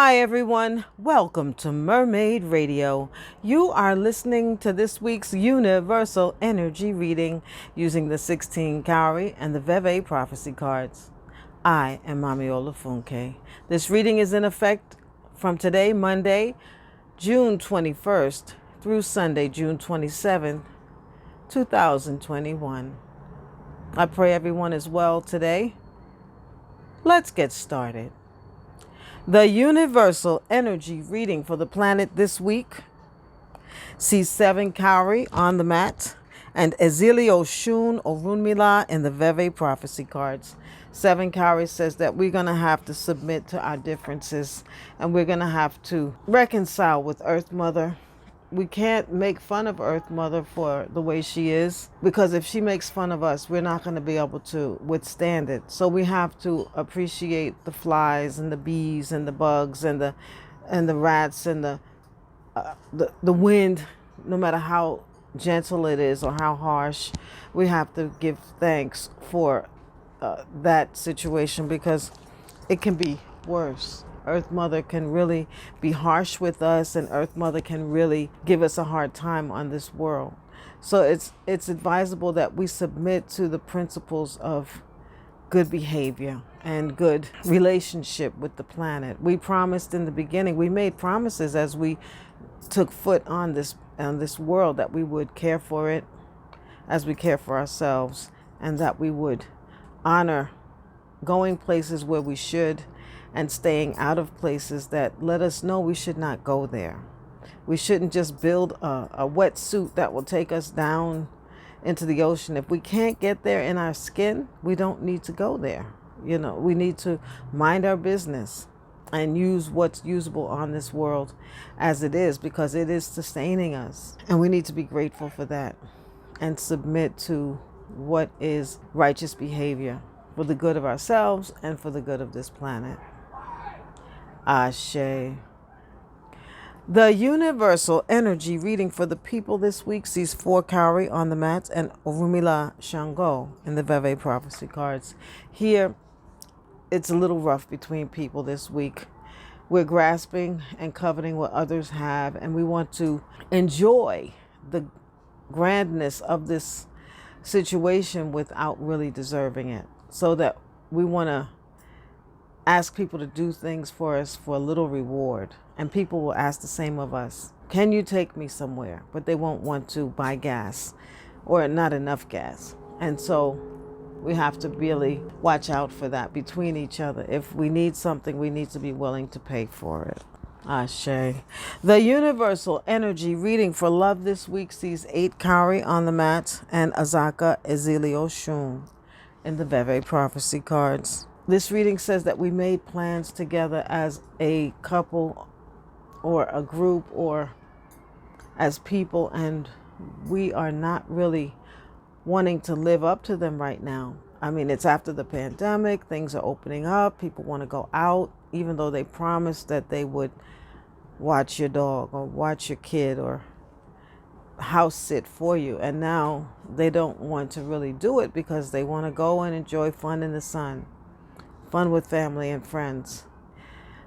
Hi everyone, welcome to Mermaid Radio. You are listening to this week's Universal Energy reading using the 16 Cowrie and the Veve prophecy cards. I am Mami Olufunke. This reading is in effect from today, Monday, June 21st through Sunday, June 27th, 2021. I pray everyone is well today. Let's get started. The Universal Energy reading for the planet this week sees 7 Cowrie on the mat and Ezili Oshun Orunmila in the Veve prophecy cards. 7 Cowrie says that we're going to have to submit to our differences and we're going to have to reconcile with Earth Mother. We can't make fun of Earth Mother for the way she is, because if she makes fun of us, we're not going to be able to withstand it. So we have to appreciate the flies and the bees and the bugs and the rats and the wind, no matter how gentle it is or how harsh. We have to give thanks for that situation, because it can be worse. Earth Mother can really be harsh with us, and Earth Mother can really give us a hard time on this world. So it's advisable that we submit to the principles of good behavior and good relationship with the planet. We promised in the beginning, we made promises as we took foot on this world, that we would care for it as we care for ourselves, and that we would honor going places where we should and staying out of places that let us know we should not go there. We shouldn't just build a wetsuit that will take us down into the ocean. If we can't get there in our skin, we don't need to go there. You know, we need to mind our business and use what's usable on this world as it is, because it is sustaining us. And we need to be grateful for that and submit to what is righteous behavior for the good of ourselves and for the good of this planet. Ashe. The Universal Energy reading for the people this week sees 4 Cowrie on the mat and Orunmila Shango in the Veve prophecy cards. Here, it's a little rough between people this week. We're grasping and coveting what others have, and we want to enjoy the grandness of this situation without really deserving it. So that we want to ask people to do things for us for a little reward, and people will ask the same of us. Can you take me somewhere? But they won't want to buy gas, or not enough gas. And so we have to really watch out for that between each other. If we need something, we need to be willing to pay for it. Ashe. The Universal Energy reading for love this week sees 8 Cowrie on the mat and Azaka Ezili Oshun in the Veve prophecy cards. This reading says that we made plans together as a couple or a group or as people, and we are not really wanting to live up to them right now. I mean, it's after the pandemic, things are opening up, people want to go out, even though they promised that they would watch your dog or watch your kid or house sit for you, and now they don't want to really do it because they want to go and enjoy fun in the sun. Fun with family and friends.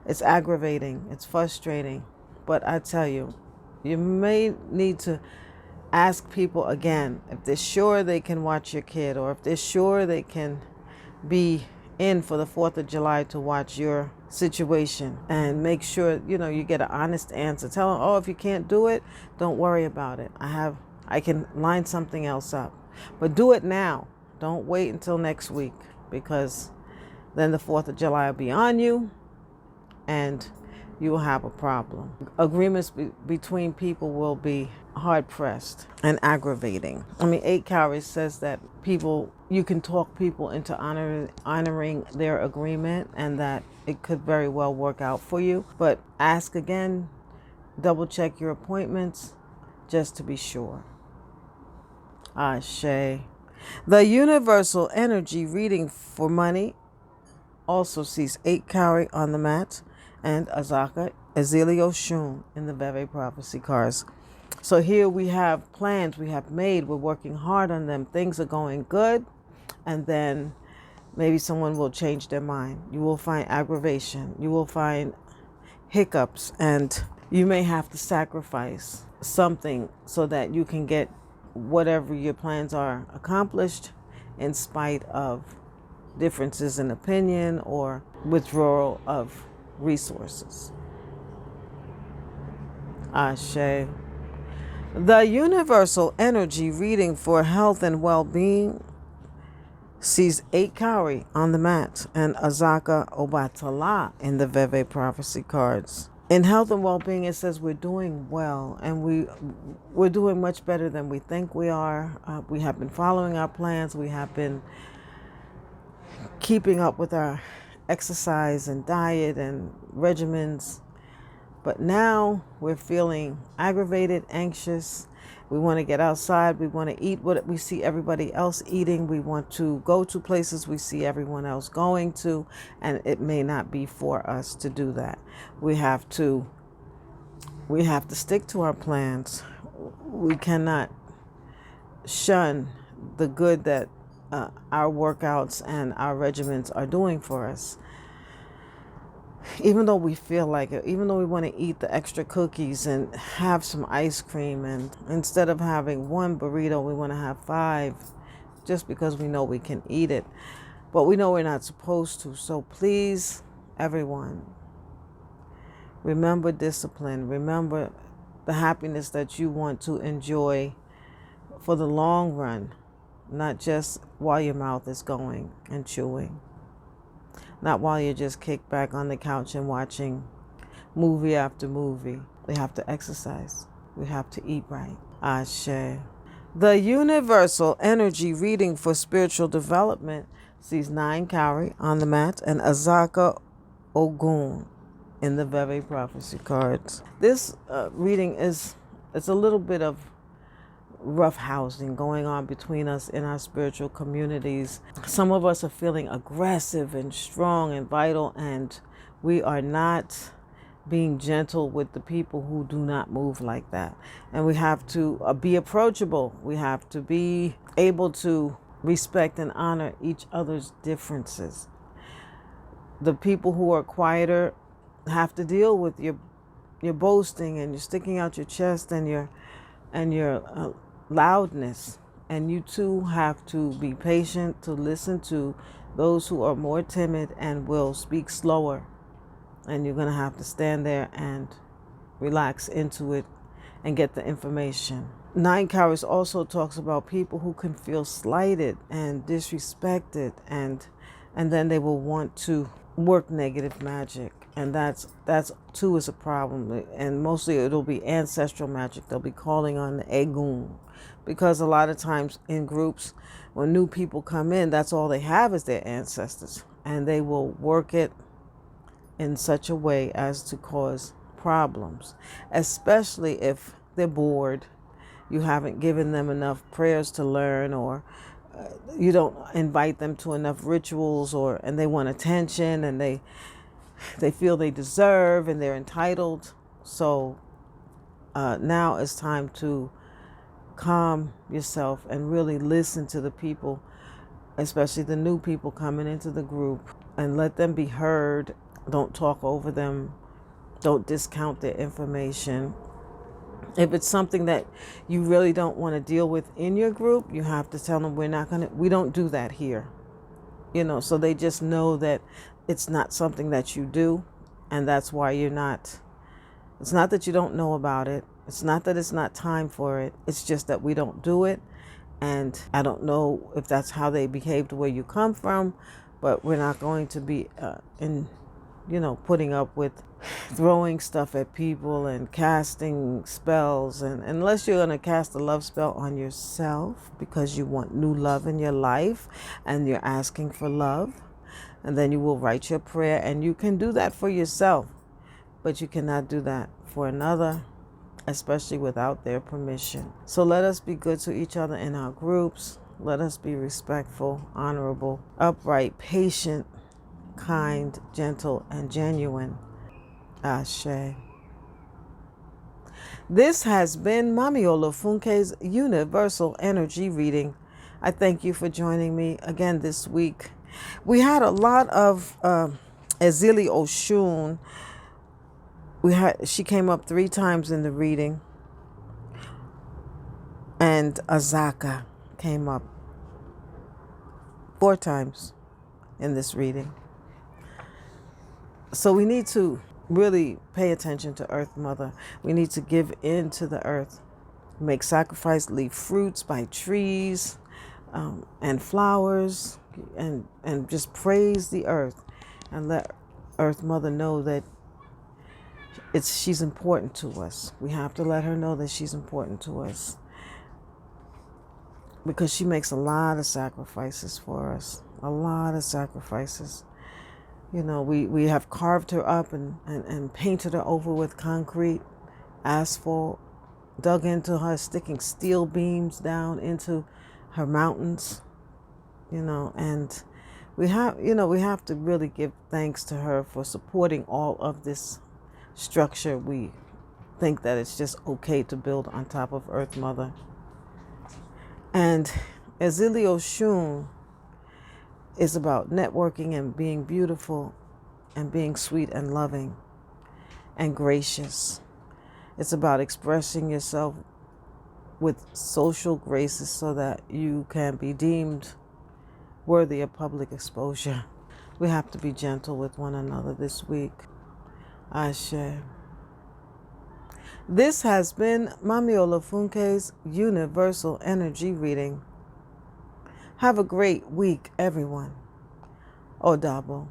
It's aggravating. It's frustrating. But I tell you, you may need to ask people again if they're sure they can watch your kid, or if they're sure they can be in for the 4th of July to watch your situation, and make sure, you get an honest answer. Tell them, oh, if you can't do it, don't worry about it. I can line something else up. But do it now. Don't wait until next week, because then the 4th of July will be on you, and you will have a problem. Agreements between people will be hard-pressed and aggravating. 8 Cowrie says that you can talk people into honoring their agreement, and that it could very well work out for you. But ask again, double-check your appointments, just to be sure. Ashe. The Universal Energy reading for money also sees 8 Cowrie on the mat and Azaka Ezili Oshun in the Veve prophecy cards. So here we have plans we have made. We're working hard on them. Things are going good, and then maybe someone will change their mind. You will find aggravation. You will find hiccups, and you may have to sacrifice something so that you can get whatever your plans are accomplished, in spite of differences in opinion or withdrawal of resources. Ashe. The universal energy reading for health and well-being sees 8 Cowrie on the mat and Azaka Obatala in the Veve prophecy cards. In health and well-being, it says we're doing well, and we're doing much better than we think we are. We have been following our plans. We have been keeping up with our exercise and diet and regimens. But now we're feeling aggravated, anxious. We want to get outside. We want to eat what we see everybody else eating. We want to go to places we see everyone else going to, and it may not be for us to do that. We have to stick to our plans. We cannot shun the good that our workouts and our regimens are doing for us. Even though we feel like it, even though we want to eat the extra cookies and have some ice cream, and instead of having 1 burrito, we want to have 5, just because we know we can eat it. But we know we're not supposed to. So please, everyone, remember discipline. Remember the happiness that you want to enjoy for the long run, not just while your mouth is going and chewing. Not while you're just kicked back on the couch and watching movie after movie. We have to exercise. We have to eat right. Ashe. The universal energy reading for spiritual development sees 9 Cowrie on the mat and Azaka Ogun in the Veve prophecy cards. This reading it's a little bit of rough housing going on between us in our spiritual communities. Some of us are feeling aggressive and strong and vital, and we are not being gentle with the people who do not move like that. And we have to be approachable. We have to be able to respect and honor each other's differences. The people who are quieter have to deal with your boasting and you're sticking out your chest and your loudness, and you too have to be patient to listen to those who are more timid and will speak slower, and you're going to have to stand there and relax into it and get the information. 9 Cowries also talks about people who can feel slighted and disrespected, and then they will want to work negative magic, and that's too is a problem. And mostly it'll be ancestral magic. They'll be calling on the Egun, because a lot of times in groups, when new people come in, that's all they have is their ancestors, and they will work it in such a way as to cause problems, especially if they're bored. You haven't given them enough prayers to learn, or you don't invite them to enough rituals, and they want attention, and they feel they deserve and they're entitled. So now it's time to calm yourself and really listen to the people, especially the new people coming into the group, and let them be heard. Don't talk over them. Don't discount their information. If it's something that you really don't want to deal with in your group, you have to tell them we don't do that here. So they just know that it's not something that you do, and that's why it's not that you don't know about it. It's not that it's not time for it. It's just that we don't do it. And I don't know if that's how they behaved where you come from, but we're not going to be putting up with throwing stuff at people and casting spells. And unless you're going to cast a love spell on yourself because you want new love in your life and you're asking for love, and then you will write your prayer, and you can do that for yourself, but you cannot do that for another, especially without their permission. So let us be good to each other in our groups. Let us be respectful, honorable, upright, patient, kind, gentle, and genuine. Ashe. This has been Mami Olufunke's Universal Energy Reading. I thank you for joining me again this week. We had a lot of Ezili Oshun she came up 3 times in the reading, and Azaka came up 4 times in this reading. So we need to really pay attention to Earth Mother. We need to give in to the earth, make sacrifice, leave fruits by trees and flowers, and just praise the earth and let Earth Mother know that she's important to us. We have to let her know that she's important to us, because she makes a lot of sacrifices for us, a lot of sacrifices. You know, we have carved her up and painted her over with concrete, asphalt, dug into her, sticking steel beams down into her mountains, you know, and we have to really give thanks to her for supporting all of this structure. We think that it's just okay to build on top of Earth Mother. And Ezili Oshun is about networking and being beautiful and being sweet and loving and gracious. It's about expressing yourself with social graces so that you can be deemed worthy of public exposure. We have to be gentle with one another this week. Ashe. This has been Mami Olufunke's Universal Energy Reading. Have a great week, everyone. Odabo.